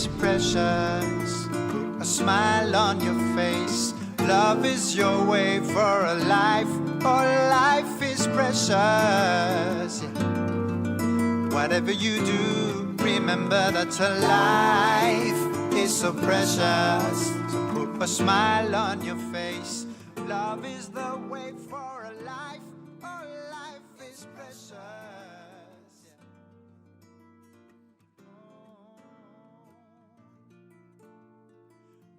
is precious. Put a smile on your face. Love is your way for a life. Oh, life is precious. Whatever you do, remember that a life is so precious. So put a smile on your face. Love is the way for a life. Oh, life is precious.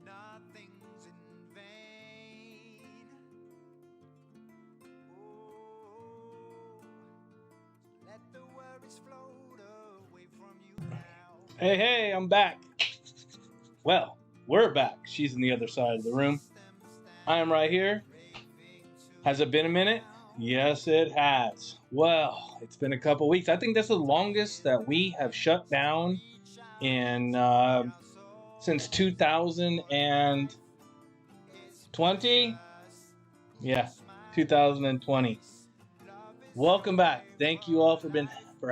Nothing's in vain. Oh, let the worries float away from you now. Hey, I'm back. Well, we're back. She's on the other side of the room. I am right here. Has it been a minute? Yes, it has. Well, it's been a couple weeks. I think this is the longest that we have shut down in since 2020. Yeah, 2020. Welcome back. Thank you all for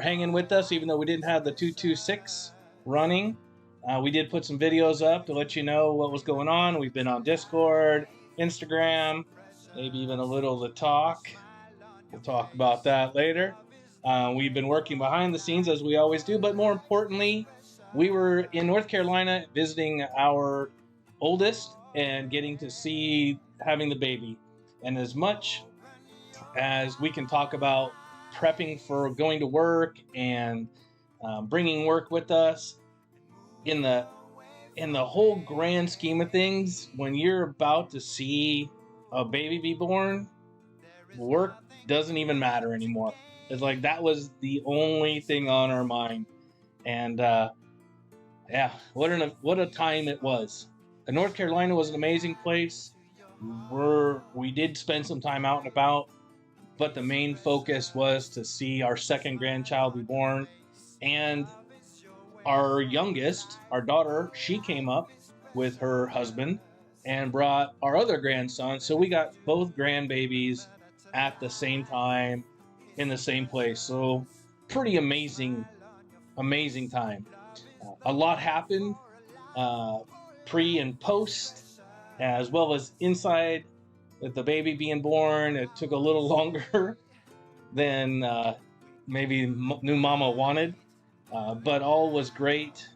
hanging with us, even though we didn't have the 226 running. We did put some videos up to let you know what was going on. We've been on Discord, Instagram, maybe even a little to talk. We'll talk about that later. We've been working behind the scenes as we always do, but more importantly, we were in North Carolina visiting our oldest and getting to see having the baby. And as much as we can talk about prepping for going to work and bringing work with us, in the whole grand scheme of things, when you're about to see a baby be born, work doesn't even matter anymore. It's like that was the only thing on our mind. And yeah, what a time it was. North Carolina was an amazing place. We did spend some time out and about, but the main focus was to see our second grandchild be born. And our youngest, our daughter, she came up with her husband and brought our other grandson. So we got both grandbabies at the same time in the same place. So pretty amazing time. A lot happened pre and post, as well as inside with the baby being born. It took a little longer than maybe new mama wanted. But all was great.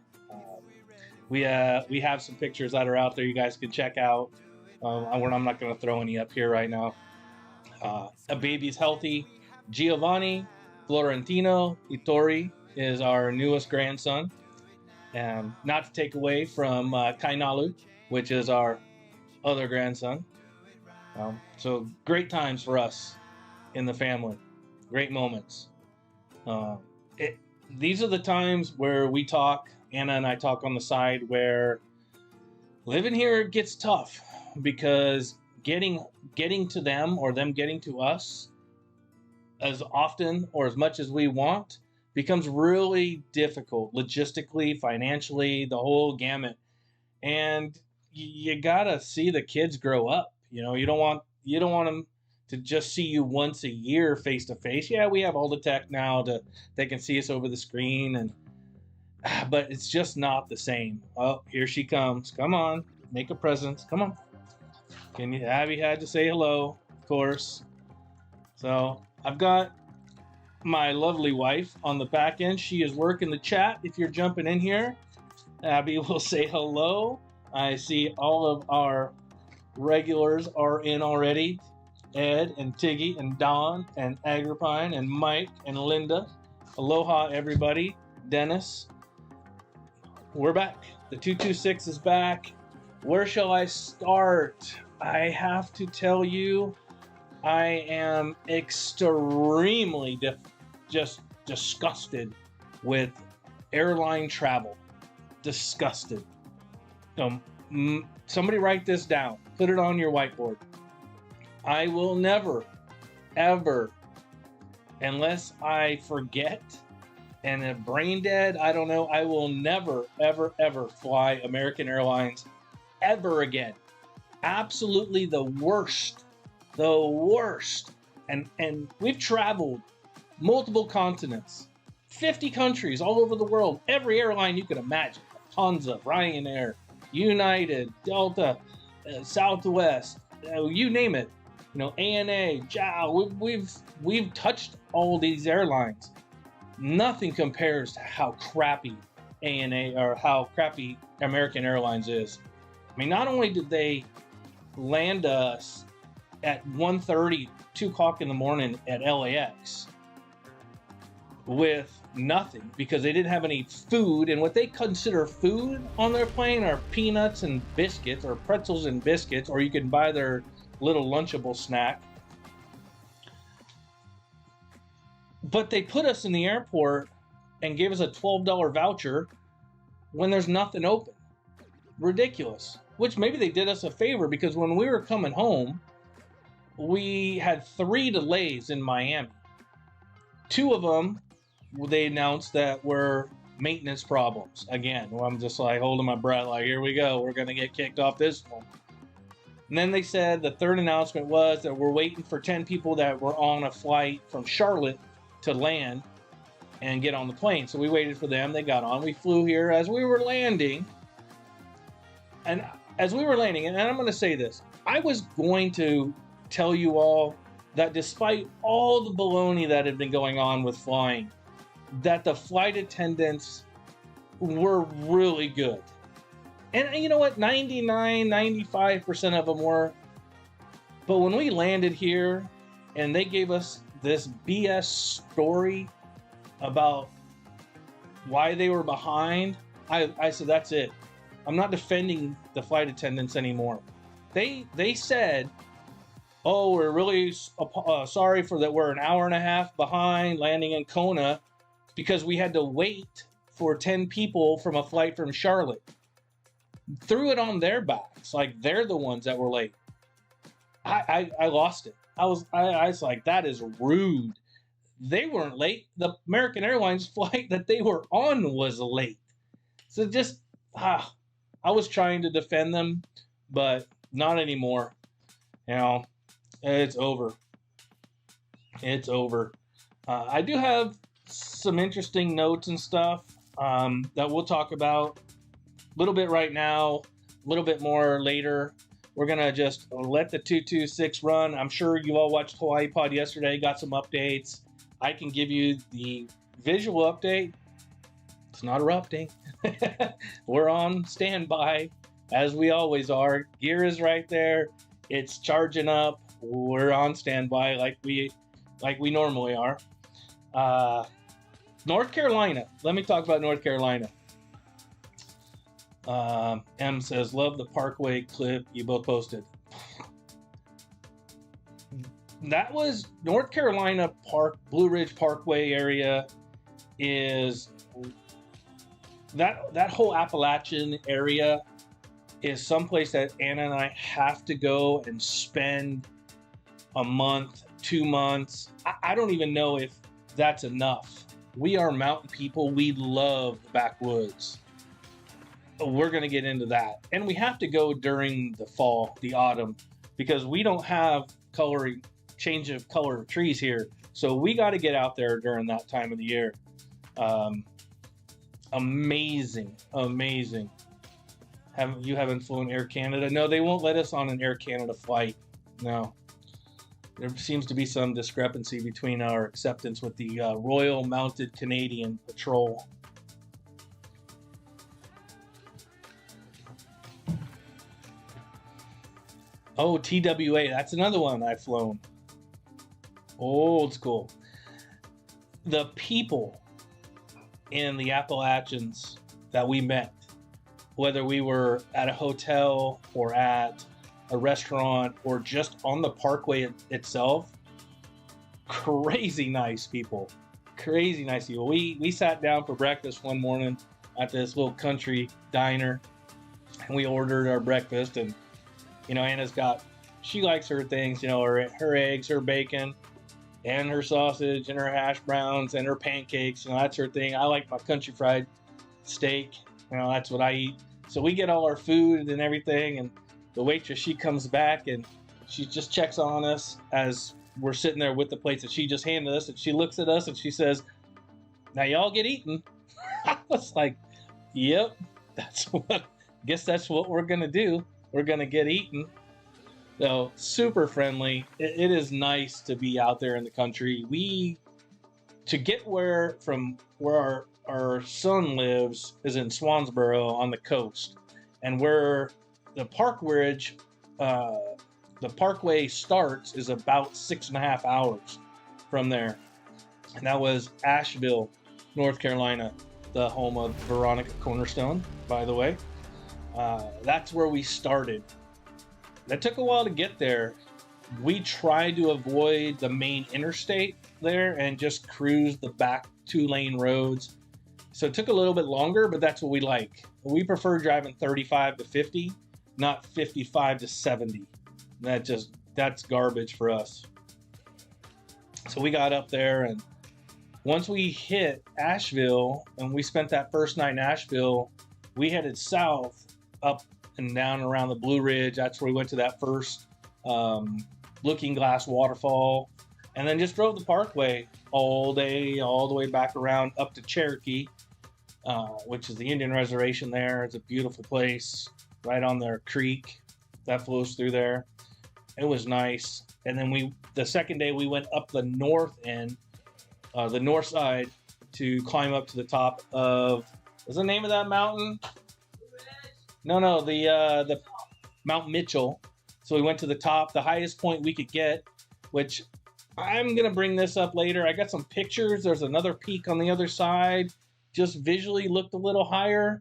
We have some pictures that are out there you guys can check out. I'm not going to throw any up here right now. A baby's healthy. Giovanni Florentino Ittori is our newest grandson. Not to take away from Kainalu, which is our other grandson. So great times for us in the family. Great moments. These are the times where we talk, Anna and I talk on the side, where living here gets tough because getting to them or them getting to us as often or as much as we want becomes really difficult logistically, financially, the whole gamut. And you gotta see the kids grow up. You know, you don't want them to just see you once a year face to face. Yeah, we have all the tech now they can see us over the screen, but it's just not the same. Oh, here she comes. Come on, make a presence. Come on. Abby had to say hello, of course. So I've got my lovely wife on the back end. She is working the chat. If you're jumping in here, Abby will say hello. I see all of our regulars are in already. Ed and Tiggy and Don and Agrippine and Mike and Linda. Aloha, everybody. Dennis. We're back. The 226 is back. Where shall I start? I have to tell you, I am extremely just disgusted with airline travel. Disgusted. Somebody write this down. Put it on your whiteboard. I will never, ever, unless I forget and am brain dead, I don't know, I will never, ever, ever fly American Airlines ever again. Absolutely the worst. And we've traveled multiple continents, 50 countries all over the world, every airline you could imagine. Lufthansa, Ryanair, United, Delta, Southwest, you name it. You know, ANA, JAL. We've touched all these airlines. Nothing compares to how crappy ANA or how crappy American Airlines is. I mean, not only did they land us at 1:30, 2 o'clock in the morning at LAX with nothing because they didn't have any food, and what they consider food on their plane are peanuts and biscuits or pretzels and biscuits, or you can buy their little Lunchable snack. But they put us in the airport and gave us a $12 voucher when there's nothing open. Ridiculous. Which maybe they did us a favor, because when we were coming home, we had 3 delays in Miami. 2 of them, they announced that were maintenance problems. Again, well, I'm just like holding my breath, like, here we go, we're going to get kicked off this one. And then they said the third announcement was that we're waiting for 10 people that were on a flight from Charlotte to land and get on the plane. So we waited for them. They got on. We flew here as we were landing. And as we were landing, and I'm going to say this, I was going to tell you all that despite all the baloney that had been going on with flying, that the flight attendants were really good. And you know what? 99, 95% of them were. But when we landed here and they gave us this BS story about why they were behind, I said, that's it. I'm not defending the flight attendants anymore. They said, oh, we're really sorry for that. We're an hour and a half behind landing in Kona because we had to wait for 10 people from a flight from Charlotte. Threw it on their backs, like they're the ones that were late. I lost it. I was like, that is rude. They weren't late. The American Airlines flight that they were on was late. So just, I was trying to defend them, but not anymore. You know, it's over. It's over. I do have some interesting notes and stuff that we'll talk about a little bit right now, a little bit more later. We're going to just let the 226 run. I'm sure you all watched Hawaii Pod yesterday, got some updates. I can give you the visual update. It's not erupting. We're on standby, as we always are. Gear is right there. It's charging up. We're on standby like we normally are. North Carolina. Let me talk about North Carolina. M says, love the Parkway clip you both posted. That was North Carolina Blue Ridge Parkway area. Is that whole Appalachian area is someplace that Anna and I have to go and spend a month, 2 months. I don't even know if that's enough. We are mountain people. We love the backwoods. We're going to get into that. And we have to go during the fall, the autumn, because we don't have change of color of trees here. So we got to get out there during that time of the year. Amazing. You haven't flown Air Canada? No, they won't let us on an Air Canada flight. No. There seems to be some discrepancy between our acceptance with the Royal Mounted Canadian Patrol. Oh, TWA. That's another one I've flown. Old school. The people in the Appalachians that we met, whether we were at a hotel or at a restaurant or just on the parkway itself, crazy nice people. Crazy nice people. We sat down for breakfast one morning at this little country diner, and we ordered our breakfast, and you know, Anna's she likes her things, you know, her eggs, her bacon, and her sausage, and her hash browns, and her pancakes. You know, that's her thing. I like my country fried steak. You know, that's what I eat. So we get all our food and everything, and the waitress, she comes back, and she just checks on us as we're sitting there with the plates that she just handed us, and she looks at us, and she says, now y'all get eaten. I was like, yep. that's what, guess that's what we're gonna do. We're gonna get eaten. So super friendly. It is nice to be out there in the country. To get from where our son lives is in Swansboro on the coast, and where the the parkway starts is about 6.5 hours from there, and that was Asheville, North Carolina, the home of Veronica Cornerstone, by the way. That's where we started. That took a while to get there. We tried to avoid the main interstate there and just cruise the back 2-lane roads. So it took a little bit longer, but that's what we like. We prefer driving 35 to 50, not 55 to 70. That's garbage for us. So we got up there, and once we hit Asheville and we spent that first night in Asheville, we headed south up and down around the Blue Ridge. That's where we went to that first Looking Glass waterfall, and then just drove the parkway all day, all the way back around up to Cherokee, which is the Indian reservation there. It's a beautiful place right on their creek that flows through there. It was nice. And then the second day we went up the north end, the north side, to climb up to the top of, what's the name of that mountain? No, the Mount Mitchell. So we went to the top, the highest point we could get, which I'm going to bring this up later. I got some pictures. There's another peak on the other side. Just visually looked a little higher.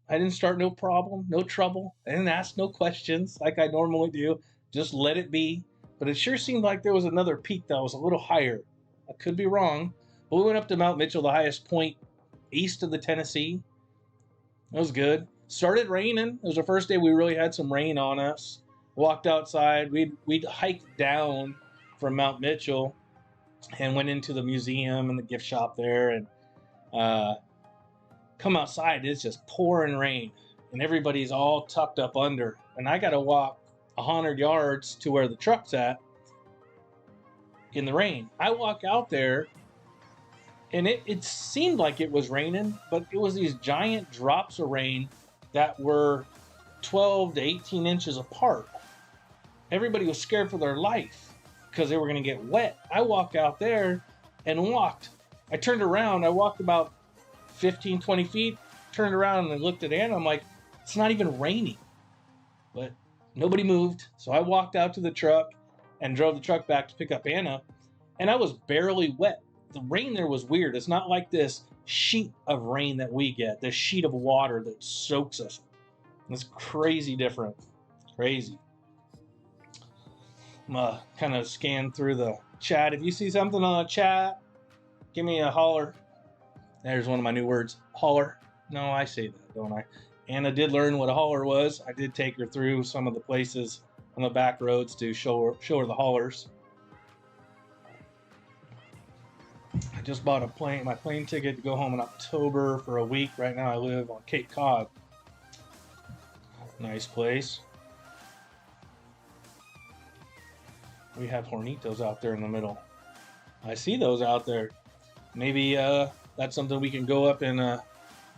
I didn't start no trouble. I didn't ask no questions like I normally do. Just let it be. But it sure seemed like there was another peak that was a little higher. I could be wrong. But we went up to Mount Mitchell, the highest point east of the Tennessee. It was good. Started raining. It was the first day we really had some rain on us. Walked outside. We'd hiked down from Mount Mitchell and went into the museum and the gift shop there, and come outside. It's just pouring rain, and everybody's all tucked up under. And I got to walk 100 yards to where the truck's at in the rain. I walk out there, and it seemed like it was raining, but it was these giant drops of rain that were 12 to 18 inches apart. Everybody was scared for their life because they were going to get wet. I walked out there and walked. I turned around. I walked about 15, 20 feet, turned around and looked at Anna. I'm like, it's not even raining. But nobody moved. So I walked out to the truck and drove the truck back to pick up Anna. And I was barely wet. The rain there was weird. It's not like this sheet of rain that we get, this sheet of water that soaks us. It's crazy different. Crazy. I'm going to kind of scan through the chat. If you see something on the chat, give me a holler. There's one of my new words, holler. No, I say that, don't I? Anna did learn what a holler was. I did take her through some of the places on the back roads to show her the hollers. I just bought my plane ticket to go home in October for a week. Right now I live on Cape Cod. Nice place. We have hornitos out there in the middle. I see those out there. Maybe that's something we can go up and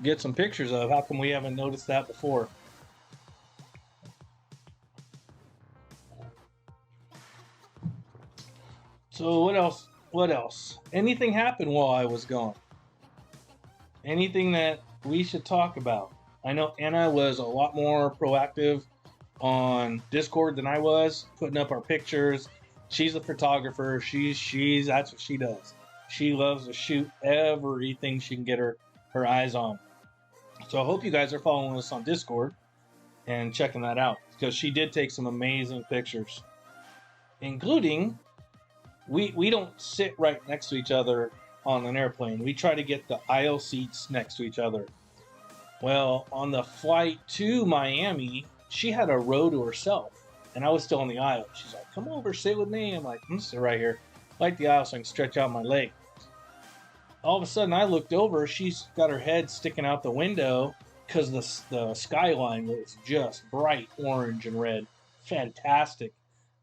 get some pictures of. How come we haven't noticed that before? So what else? Anything happened while I was gone? Anything that we should talk about? I know Anna was a lot more proactive on Discord than I was, putting up our pictures. She's a photographer. That's what she does. She loves to shoot everything she can get her eyes on. So I hope you guys are following us on Discord and checking that out, because she did take some amazing pictures, including we don't sit right next to each other on an airplane. We try to get the aisle seats next to each other. Well, on the flight to Miami, she had a row to herself, and I was still on the aisle. She's like, come over, sit with me. I'm like, I'm sit right here. I like the aisle so I can stretch out my leg. All of a sudden, I looked over. She's got her head sticking out the window because the skyline was just bright orange and red. Fantastic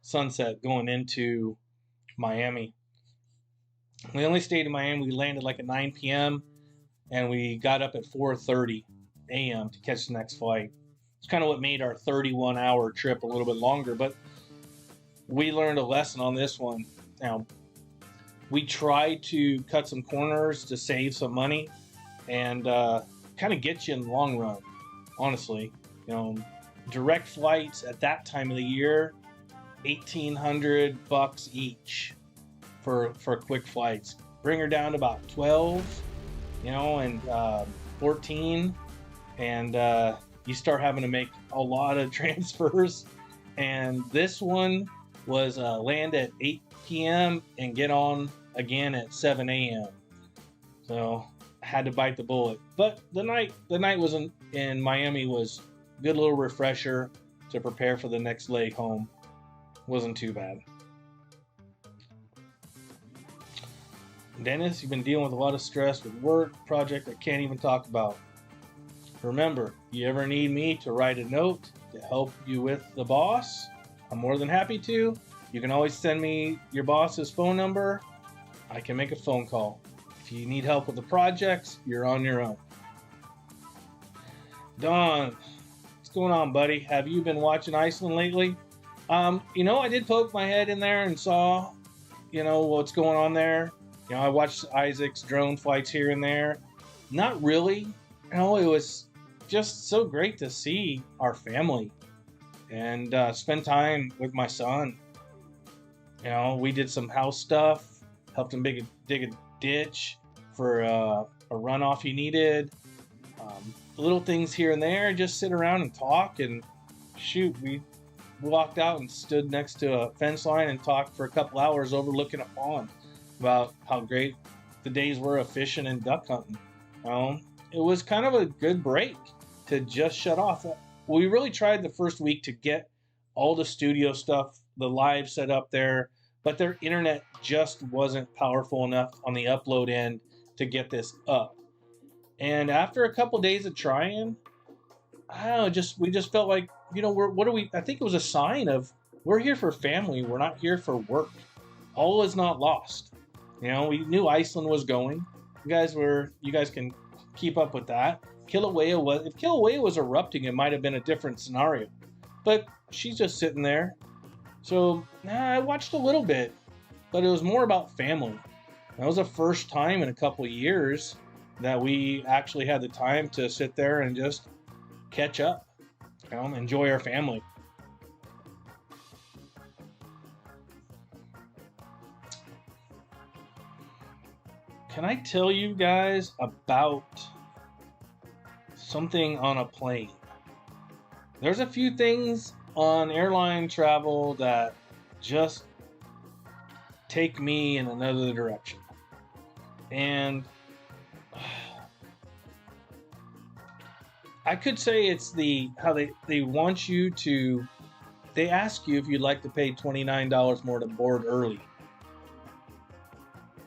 sunset going into Miami. We only stayed in Miami. We landed like at 9 p.m. and we got up at 4:30. a.m. to catch the next flight. It's kind of what made our 31-hour trip a little bit longer, but we learned a lesson on this one. Now, we tried to cut some corners to save some money and kind of get you in the long run, honestly. You know, direct flights at that time of the year, $1,800 each for quick flights. Bring her down to about 12, you know, and 14, and you start having to make a lot of transfers. And this one was land at 8 p.m. and get on again at 7 a.m. So I had to bite the bullet. But the night was in Miami was a good little refresher to prepare for the next leg home. Wasn't too bad. Dennis, you've been dealing with a lot of stress with work, project I can't even talk about. Remember, if you ever need me to write a note to help you with the boss, I'm more than happy to. You can always send me your boss's phone number. I can make a phone call. If you need help with the projects, you're on your own. Don, what's going on, buddy? Have you been watching Iceland lately? You know, I did poke my head in there and saw, you know, what's going on there. You know, I watched Isaac's drone flights here and there. Not really. You know, it was just so great to see our family and spend time with my son. You know, we did some house stuff, helped him dig a ditch for a runoff he needed. Little things here and there, just sit around and talk. And shoot, we walked out and stood next to a fence line and talked for a couple hours overlooking a pond about how great the days were of fishing and duck hunting. It was kind of a good break to just shut off. We really tried the first week to get all the studio stuff, the live set up there, but their internet just wasn't powerful enough on the upload end to get this up. And after a couple days of trying, I don't know, we just felt like, you know, I think it was a sign of we're here for family, we're not here for work. All is not lost. You know, we knew Iceland was going. You guys can keep up with that. If Kilauea was erupting, it might have been a different scenario. But she's just sitting there. So I watched a little bit, but it was more about family. That was the first time in a couple of years that we actually had the time to sit there and just catch up, you know, enjoy our family. Can I tell you guys about something on a plane? There's a few things on airline travel that just take me in another direction. And I could say it's how they want you to, they ask you if you'd like to pay $29 more to board early.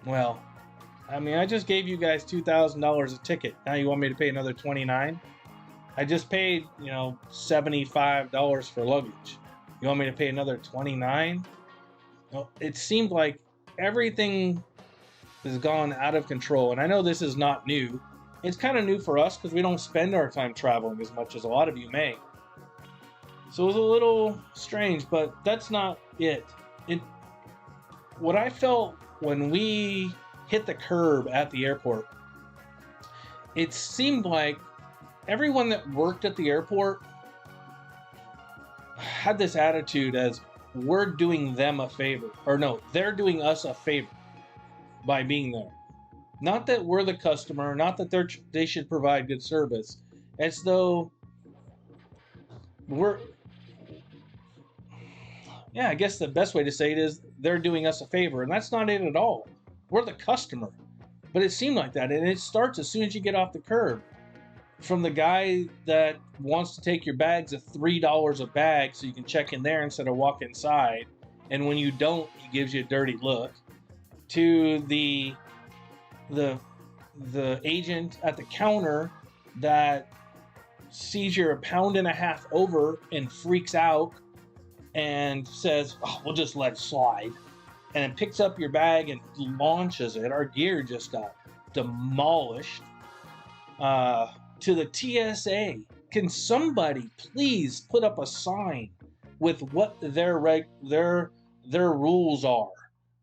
Well, I mean, I just gave you guys $2,000 a ticket. Now you want me to pay another $29? I just paid, you know, $75 for luggage. You want me to pay another $29? Well, it seemed like everything has gone out of control. And I know this is not new. It's kind of new for us because we don't spend our time traveling as much as a lot of you may. So it was a little strange, but that's not it. What I felt when we hit the curb at the airport, it seemed like everyone that worked at the airport had this attitude as we're doing them a favor, or no, they're doing us a favor by being there. Not that we're the customer, not that they should provide good service. It's though I guess the best way to say it is they're doing us a favor, and that's not it at all. We're the customer. But it seemed like that, and it starts as soon as you get off the curb. From the guy that wants to take your bags at $3 a bag so you can check in there instead of walk inside, and when you don't, he gives you a dirty look, to the agent at the counter that sees you're a pound and a half over and freaks out and says, oh, we'll just let it slide, and then picks up your bag and launches it. Our gear just got demolished. to the TSA. Can somebody please put up a sign with what their rules are,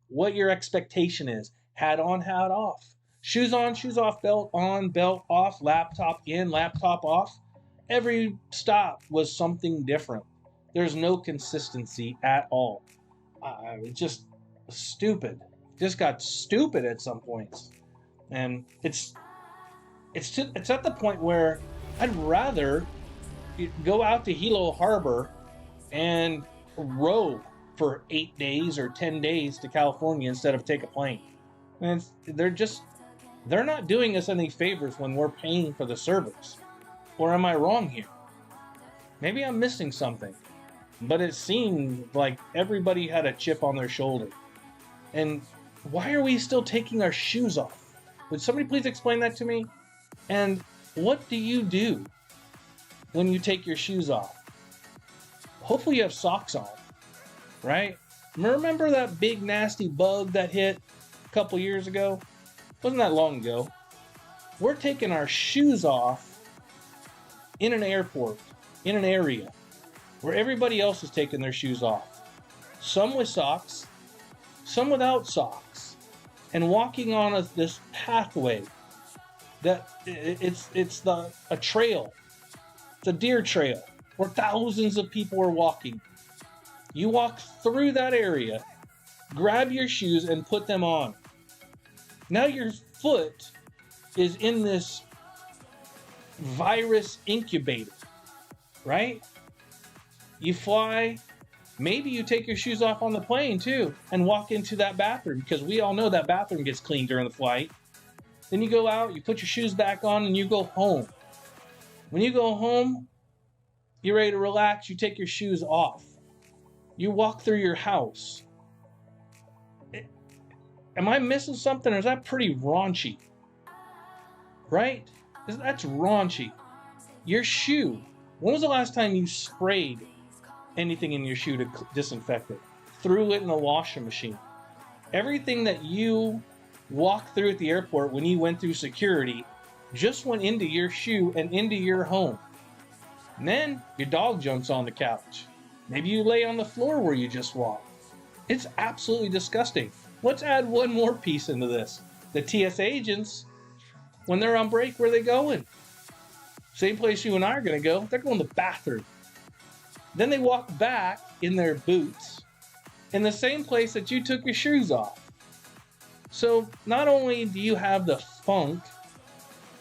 what your expectation is? Hat on, hat off. Shoes on, shoes off, belt on, belt off, laptop in, laptop off. Every stop was something different. There's no consistency at all. It's just stupid. Just got stupid at some points. And it's at the point where I'd rather go out to Hilo Harbor and row for 8 days or 10 days to California instead of take a plane. And they're not doing us any favors when we're paying for the service. Or am I wrong here? Maybe I'm missing something. But it seemed like everybody had a chip on their shoulder. And why are we still taking our shoes off? Would somebody please explain that to me? And what do you do when you take your shoes off? Hopefully you have socks on, right? Remember that big nasty bug that hit a couple years ago? Wasn't that long ago. We're taking our shoes off in an airport, in an area where everybody else is taking their shoes off. Some with socks, some without socks, and walking on this pathway that it's a trail. It's a deer trail where thousands of people are walking. You walk through that area, grab your shoes and put them on. Now your foot is in this virus incubator, right? You fly, maybe you take your shoes off on the plane too and walk into that bathroom, because we all know that bathroom gets cleaned during the flight. Then you go out, you put your shoes back on, and you go home. When you go home, you're ready to relax, you take your shoes off. You walk through your house. Am I missing something, or is that pretty raunchy? Right? That's raunchy. Your shoe. When was the last time you sprayed anything in your shoe to disinfect it? Threw it in the washing machine. Everything that you walked through at the airport when you went through security just went into your shoe and into your home. And then your dog jumps on the couch. Maybe you lay on the floor where you just walked. It's absolutely disgusting. Let's add one more piece into this. The TSA agents, when they're on break, where are they going? Same place you and I are going to go. They're going to the bathroom. Then they walk back in their boots in the same place that you took your shoes off. So not only do you have the funk,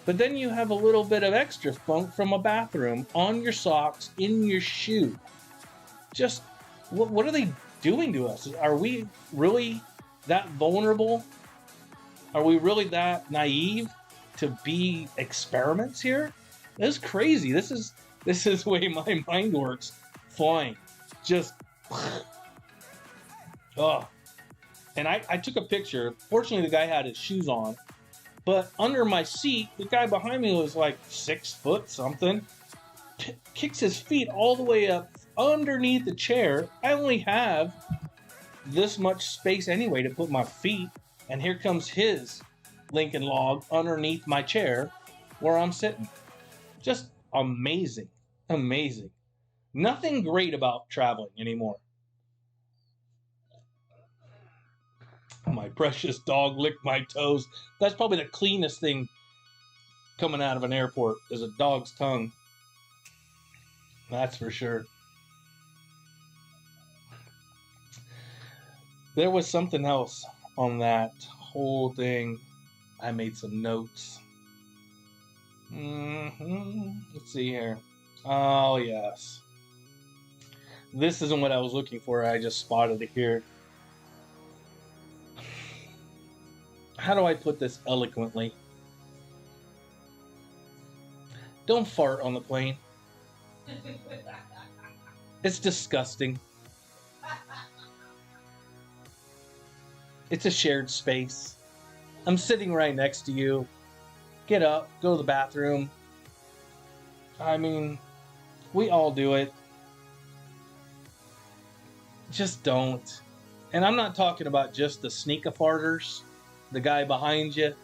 but then you have a little bit of extra funk from a bathroom on your socks, in your shoe. Just, what are they doing to us? Are we really that vulnerable? Are we really that naive to be experiments here? This is crazy. This is the way my mind works. Flying. Just, oh. And I took a picture. Fortunately, the guy had his shoes on. But under my seat, the guy behind me was like 6 foot something. Kicks his feet all the way up underneath the chair. I only have this much space anyway to put my feet. And here comes his Lincoln log underneath my chair where I'm sitting. Just amazing. Amazing. Nothing great about traveling anymore. My precious dog licked my toes. That's probably the cleanest thing coming out of an airport is a dog's tongue. That's for sure. There was something else on that whole thing. I made some notes. Let's see here. Oh, yes. This isn't what I was looking for. I just spotted it here. How do I put this eloquently? Don't fart on the plane. It's disgusting. It's a shared space. I'm sitting right next to you. Get up, go to the bathroom. I mean, we all do it. Just don't. And I'm not talking about just the sneak-a-farters. The guy behind you,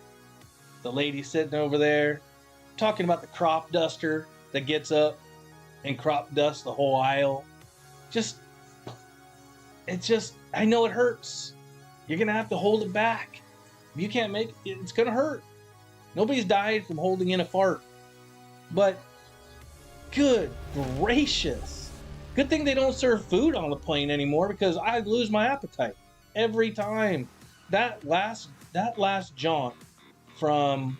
the lady sitting over there, talking about the crop duster that gets up and crop dusts the whole aisle. I know it hurts. You're going to have to hold it back. If you can't make it, it's going to hurt. Nobody's died from holding in a fart. But good gracious. Good thing they don't serve food on the plane anymore, because I lose my appetite every time. That last jaunt from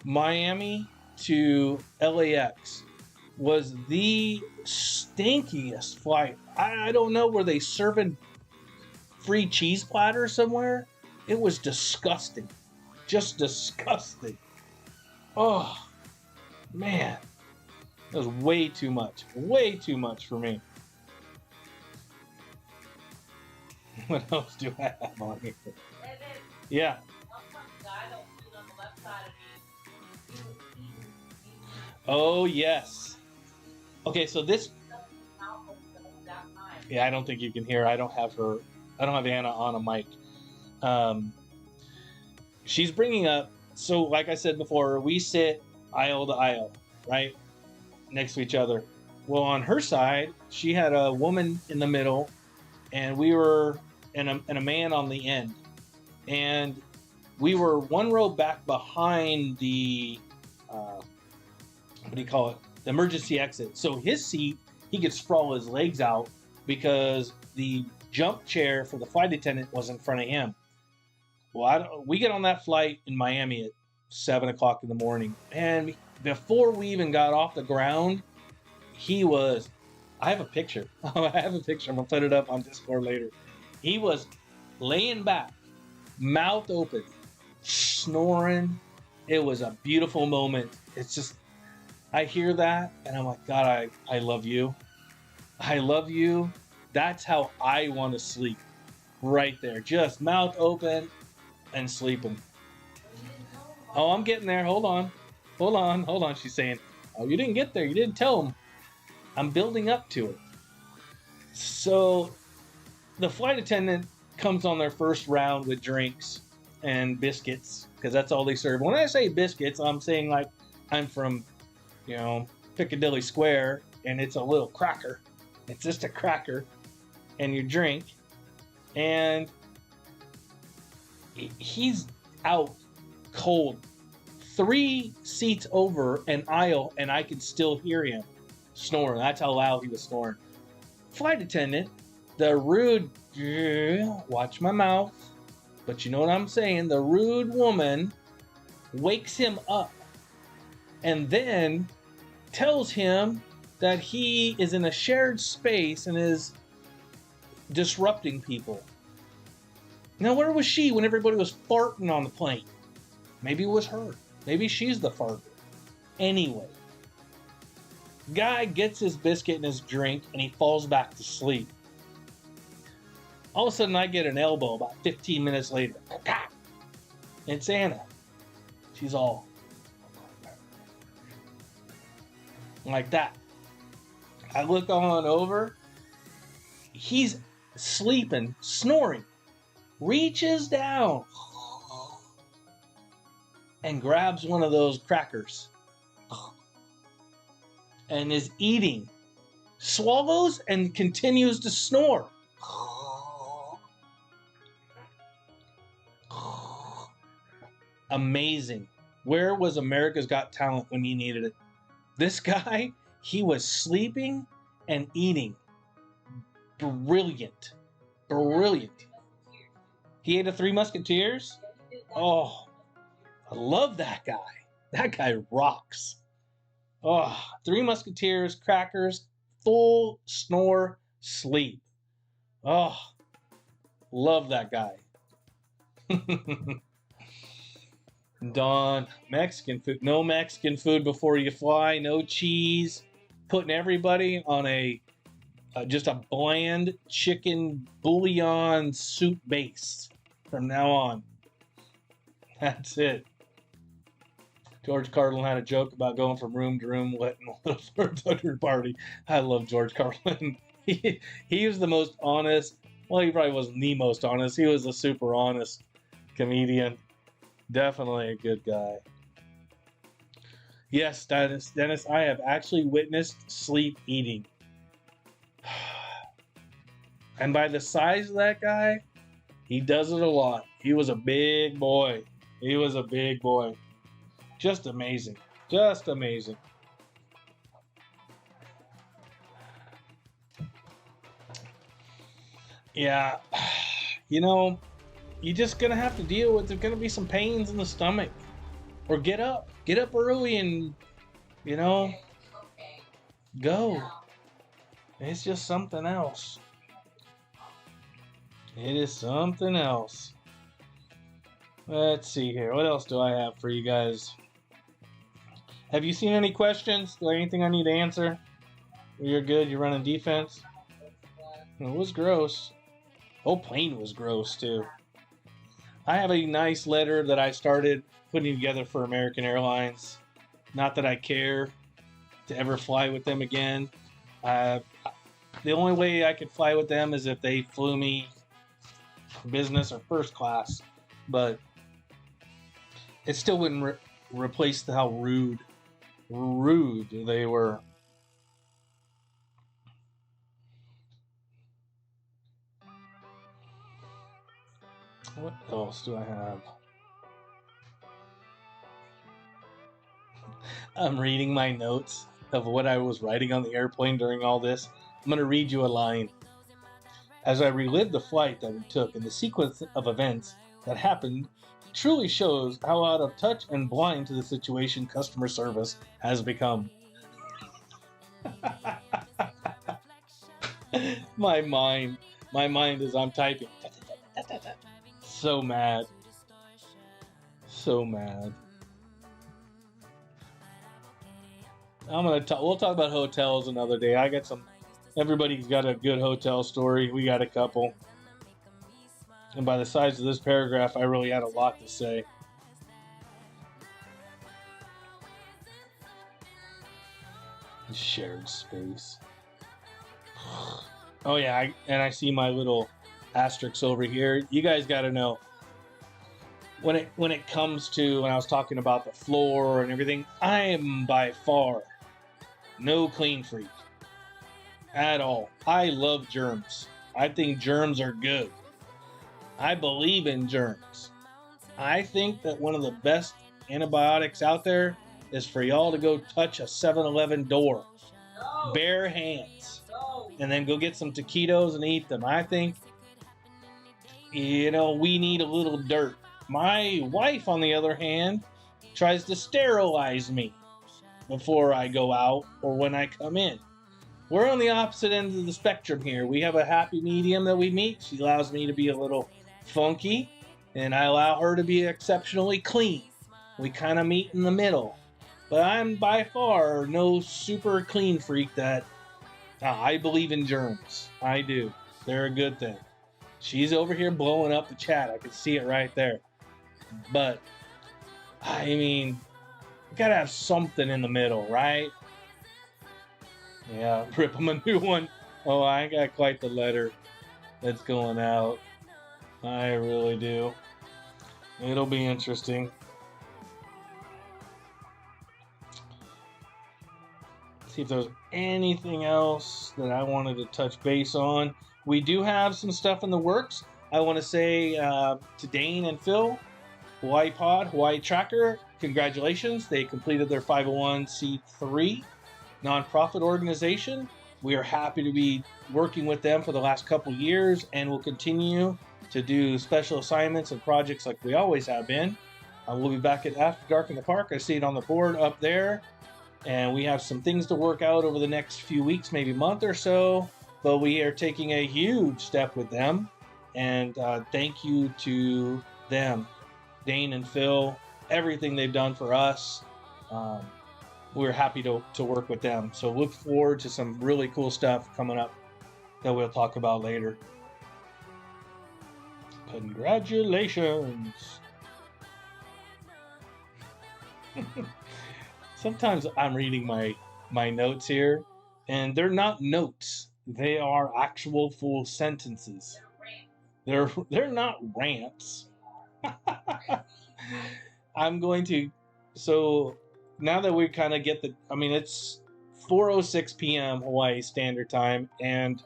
Miami to LAX was the stinkiest flight. I don't know, were they serving free cheese platters somewhere? It was disgusting. Just disgusting. Oh, man. That was way too much. Way too much for me. What else do I have on here? Yeah. Oh, yes. Okay, so this... Yeah, I don't think you can hear. I don't have Anna on a mic. She's bringing up... So, like I said before, we sit aisle to aisle, right? Next to each other. Well, on her side, she had a woman in the middle, and we were... and a man on the end. And we were one row back behind the... what do you call it? The emergency exit. So his seat, he could sprawl his legs out because the jump chair for the flight attendant was in front of him. Well, we get on that flight in Miami at 7 o'clock in the morning. And before we even got off the ground, he was... I have a picture. I'm going to put it up on Discord later. He was laying back, mouth open, snoring. It was a beautiful moment. It's just... I hear that, and I'm like, God, I love you. I love you. That's how I want to sleep. Right there. Just mouth open and sleeping. Oh, I'm getting there. Hold on. She's saying, oh, you didn't get there. You didn't tell him. I'm building up to it. So the flight attendant comes on their first round with drinks and biscuits, because that's all they serve. When I say biscuits, I'm saying like I'm from... Piccadilly Square, and it's a little cracker. It's just a cracker and your drink. And he's out cold 3 seats over an aisle, and I could still hear him snoring. That's how loud he was snoring. Flight attendant, the rude, watch my mouth, but you know what I'm saying, the rude woman wakes him up and then tells him that he is in a shared space and is disrupting people. Now, where was she when everybody was farting on the plane? Maybe it was her. Maybe she's the farter. Anyway, guy gets his biscuit and his drink, and he falls back to sleep. All of a sudden, I get an elbow about 15 minutes later. It's Anna. She's all like that. I look on over. He's sleeping, snoring. Reaches down and grabs one of those crackers and is eating. Swallows and continues to snore. Amazing. Where was America's Got Talent when you needed it? This guy, he was sleeping and eating. Brilliant. Brilliant. He ate a Three Musketeers? Oh, I love that guy. That guy rocks. Oh, Three Musketeers, crackers, full snore, sleep. Oh, love that guy. Dawn, Mexican food. No Mexican food before you fly. No cheese. Putting everybody on just a bland chicken bouillon soup base from now on. That's it. George Carlin had a joke about going from room to room, letting a little for a dinner party. I love George Carlin. He was the most honest. Well, he probably wasn't the most honest. He was a super honest comedian. Definitely a good guy. Yes, Dennis, I have actually witnessed sleep eating. And by the size of that guy, he does it a lot. He was a big boy. He was a big boy. Just amazing. Just amazing. Yeah. You know, you're just going to have to deal with, there's going to be some pains in the stomach. Or get up. Get up early and, you know, go. It's just something else. It is something else. Let's see here. What else do I have for you guys? Have you seen any questions? Or anything I need to answer? You're good? You're running defense? It was gross. Oh, plane was gross too. I have a nice letter that I started putting together for American Airlines. Not that I care to ever fly with them again. The only way I could fly with them is if they flew me business or first class, but it still wouldn't replace how rude they were. What else do I have? I'm reading my notes of what I was writing on the airplane during all this. I'm going to read you a line. As I relived the flight that we took and the sequence of events that happened truly shows how out of touch and blind to the situation customer service has become. My mind as I'm typing. So mad. So mad. We'll talk about hotels another day. I got some. Everybody's got a good hotel story. We got a couple. And by the size of this paragraph, I really had a lot to say. Shared space. Oh yeah, I see my little asterisks over here. You guys got to know. When it comes to, when I was talking about the floor and everything, I am by far no clean freak at all. I love germs. I think germs are good. I believe in germs. I think that one of the best antibiotics out there is for y'all to go touch a 7-Eleven door. Bare hands. And then go get some taquitos and eat them. I think, we need a little dirt. My wife, on the other hand, tries to sterilize me before I go out or when I come in. We're on the opposite ends of the spectrum here. We have a happy medium that we meet. She allows me to be a little funky, and I allow her to be exceptionally clean. We kind of meet in the middle. But I'm by far no super clean freak that I believe in germs. I do. They're a good thing. She's over here blowing up the chat. I can see it right there. But, I mean, you gotta have something in the middle, right? Yeah, rip them a new one. Oh, I got quite the letter that's going out. I really do. It'll be interesting. Let's see if there's anything else that I wanted to touch base on. We do have some stuff in the works. I want to say to Dane and Phil, Hawaii Pod, Hawaii Tracker, congratulations. They completed their 501c3 nonprofit organization. We are happy to be working with them for the last couple years, and will continue to do special assignments and projects like we always have been. We'll be back at After Dark in the Park. I see it on the board up there. And we have some things to work out over the next few weeks, maybe month or so. But we are taking a huge step with them. And thank you to them, Dane and Phil, everything they've done for us. We're happy to work with them. So look forward to some really cool stuff coming up that we'll talk about later. Congratulations. Sometimes I'm reading my notes here, and they're not notes. They are actual full sentences. They're not rants. I'm going to, so now that we kind of get the, I mean, it's 4:06 p.m. Hawaii Standard Time, and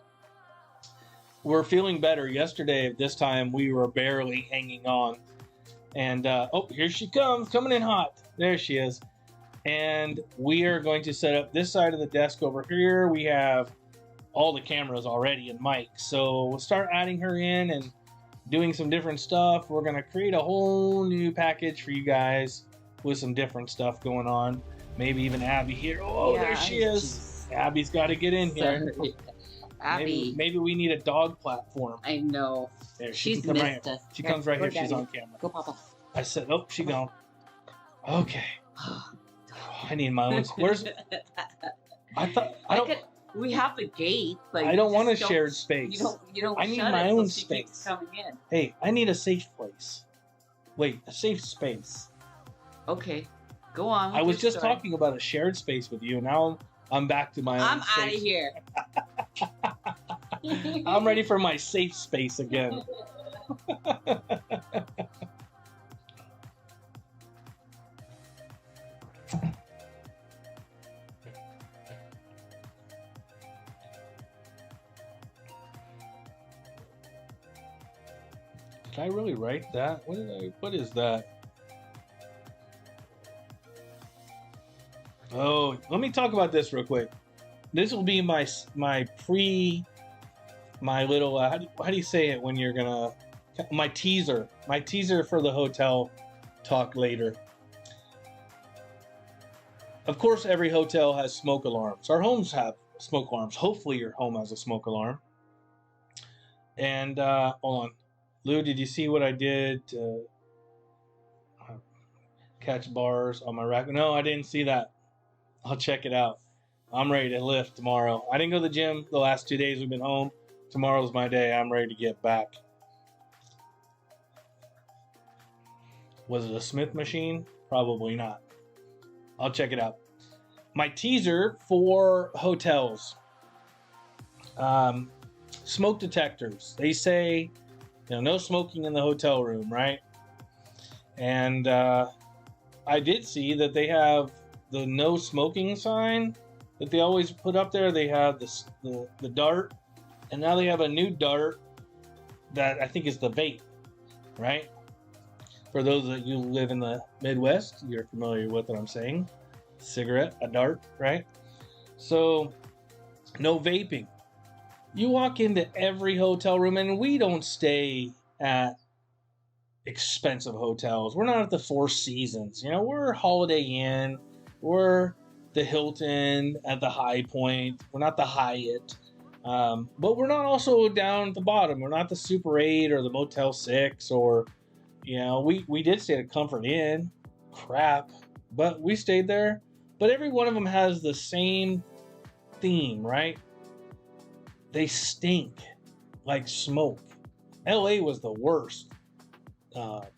we're feeling better. Yesterday at this time, we were barely hanging on. And, oh, here she comes, coming in hot. There she is. And we are going to set up this side of the desk over here. We have all the cameras already and mics. So we'll start adding her in and doing some different stuff. We're going to create a whole new package for you guys with some different stuff going on. Maybe even Abby here. Oh, yeah, there she is. Geez. Abby's got to get in here. Abby. Maybe we need a dog platform. I know. There, she can come right here. She comes right here. She's on camera. Go, Papa. I said, oh, she gone. Okay. I need my own. Where's? I thought I don't. We have the gate. Like, I don't want a shared space. You don't. I need my own space. Coming in. Hey, I need a safe place. Wait, a safe space. Okay, go on. I was just talking about a shared space with you. Now I'm back to my own. I'm out of here. I'm ready for my safe space again. Did I really write that? What is that? Oh, let me talk about this real quick. This will be my little how do you say it when you're gonna my teaser for the hotel talk later. Of course, every hotel has smoke alarms. Our homes have smoke alarms. Hopefully, your home has a smoke alarm. And hold on. Lou, did you see what I did to catch bars on my rack? No, I didn't see that. I'll check it out. I'm ready to lift tomorrow. I didn't go to the gym the last 2 days we've been home. Tomorrow's my day. I'm ready to get back. Was it a Smith machine? Probably not. I'll check it out. My teaser for hotels. Smoke detectors. They say, no smoking in the hotel room, right? And I did see that they have the no smoking sign that they always put up there. They have the dart, and now they have a new dart that I think is the vape, right? For those of you who live in the Midwest, you're familiar with what I'm saying. Cigarette, a dart, right? So, no vaping. You walk into every hotel room, and we don't stay at expensive hotels. We're not at the Four Seasons. We're Holiday Inn. We're the Hilton at the High Point. We're not the Hyatt. But we're not also down at the bottom. We're not the Super 8 or the Motel 6 or, we did stay at Comfort Inn. Crap. But we stayed there. But every one of them has the same theme, right? They stink like smoke. LA was the worst.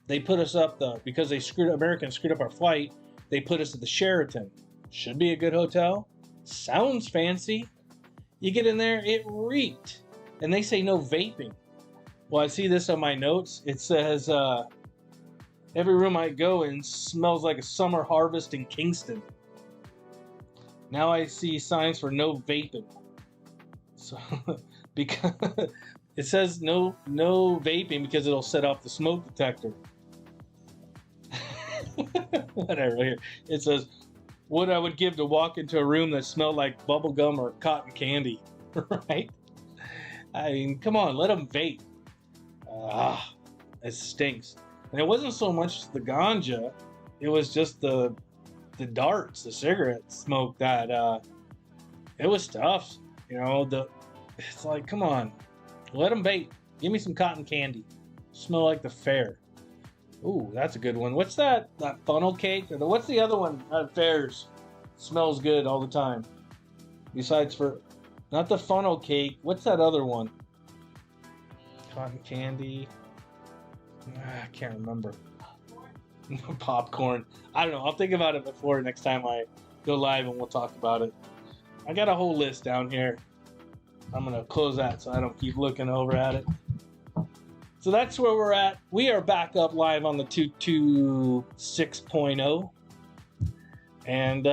They put us up because Americans screwed up our flight. They put us at the Sheraton. Should be a good hotel. Sounds fancy. You get in there, it reeked. And they say no vaping. Well, I see this on my notes. It says, every room I go in smells like a summer harvest in Kingston. Now I see signs for no vaping. So, because it says no vaping because it'll set off the smoke detector. Whatever. Here it says, what I would give to walk into a room that smelled like bubble gum or cotton candy. Right? I mean, come on, let them vape. It stinks. And it wasn't so much the ganja, it was just the darts, the cigarette smoke that it was tough. It's like, come on, let them vape. Give me some cotton candy. Smell like the fair. Ooh, that's a good one. What's that funnel cake? Or what's the other one at fairs? Smells good all the time. Besides not the funnel cake. What's that other one? Cotton candy. I can't remember. Popcorn. I don't know. I'll think about it before next time I go live and we'll talk about it. I got a whole list down here. I'm going to close that so I don't keep looking over at it. So that's where we're at. We are back up live on the 226.0. And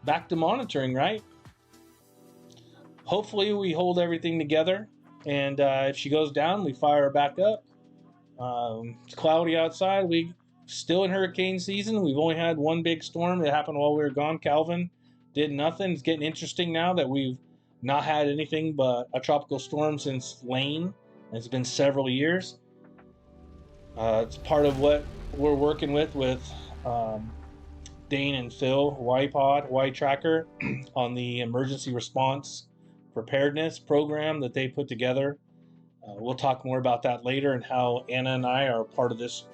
back to monitoring, right? Hopefully we hold everything together, and if she goes down, we fire her back up. It's cloudy outside. We still in hurricane season. We've only had one big storm that happened while we were gone. Calvin did nothing. It's getting interesting now that we've not had anything but a tropical storm since Lane. It's been several years. It's part of what we're working with Dane and Phil, Hawaii Tracker, on the emergency response preparedness program that they put together. We'll talk more about that later and how Anna and I are part of this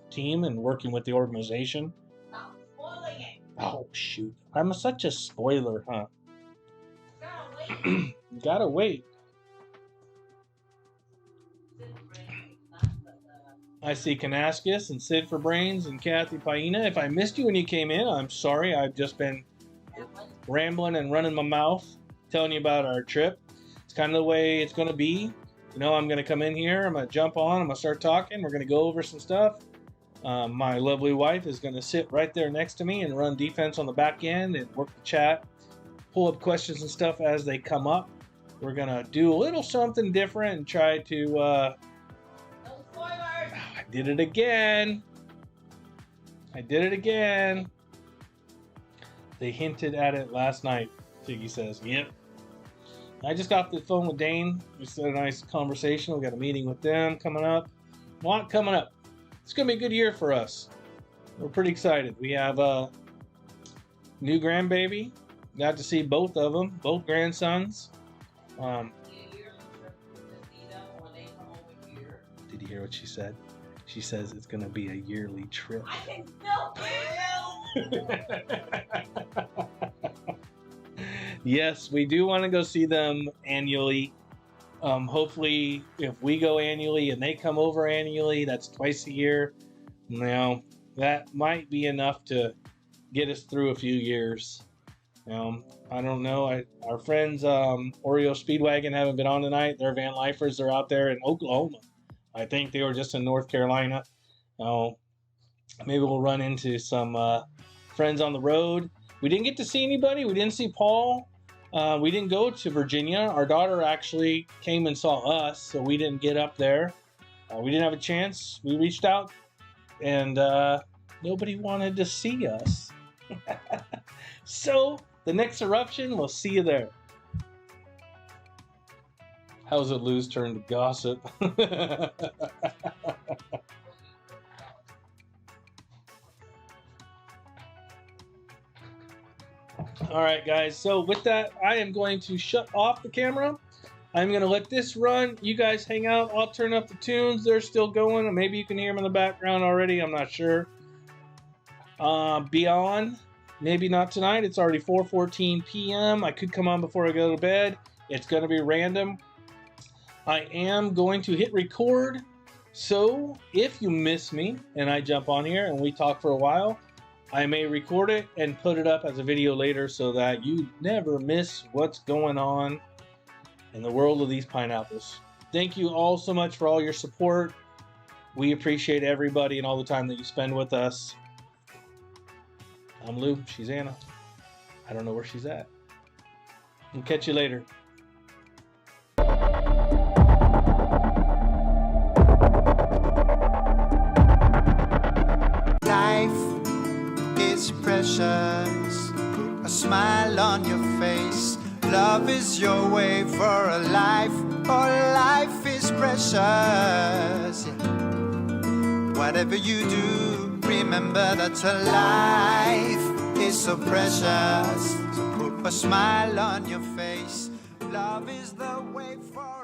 team and working with the organization. Stop spoiling it. Oh, shoot. I'm such a spoiler, huh? Gotta wait. Gotta wait. I see Kanaskus and Sid for Brains and Kathy Paina. If I missed you when you came in, I'm sorry. I've just been rambling and running my mouth, telling you about our trip. It's kind of the way it's going to be. You know, I'm going to come in here, I'm going to jump on, I'm going to start talking, we're going to go over some stuff. My lovely wife is going to sit right there next to me and run defense on the back end and work the chat, pull up questions and stuff as they come up. We're going to do a little something different and try to... No spoilers. I did it again. They hinted at it last night, Tiggy says. Yep. I just got off the phone with Dane. We had a nice conversation. We got a meeting with them coming up. A lot coming up. It's going to be a good year for us. We're pretty excited. We have a new grandbaby. Got to see both of them, both grandsons. Did you hear what she said? She says it's going to be a yearly trip. I can still hear you. Yes, we do want to go see them annually. Hopefully, if we go annually and they come over annually, that's twice a year. Now, that might be enough to get us through a few years. I don't know. Our friends, Oreo Speedwagon, haven't been on tonight. They're van lifers. They're out there in Oklahoma. I think they were just in North Carolina. Maybe we'll run into some friends on the road. We didn't get to see anybody. We didn't see Paul. We didn't go to Virginia. Our daughter actually came and saw us, so we didn't get up there. We didn't have a chance. We reached out, and nobody wanted to see us. So the next eruption, we'll see you there. How's it Lou's turn to gossip? All right, guys. So with that, I am going to shut off the camera. I'm going to let this run. You guys hang out. I'll turn up the tunes. They're still going. Maybe you can hear them in the background already. I'm not sure. Be on. Maybe not tonight. It's already 4:14 p.m. I could come on before I go to bed. It's going to be random. I am going to hit record. So if you miss me and I jump on here and we talk for a while, I may record it and put it up as a video later so that you never miss what's going on in the world of these pineapples. Thank you all so much for all your support. We appreciate everybody and all the time that you spend with us. I'm Lou. She's Anna. I don't know where she's at. We'll catch you later. Precious, a smile on your face. Love is your way for a life. Oh, life is precious. Yeah. Whatever you do, remember that a life is so precious. So put a smile on your face. Love is the way for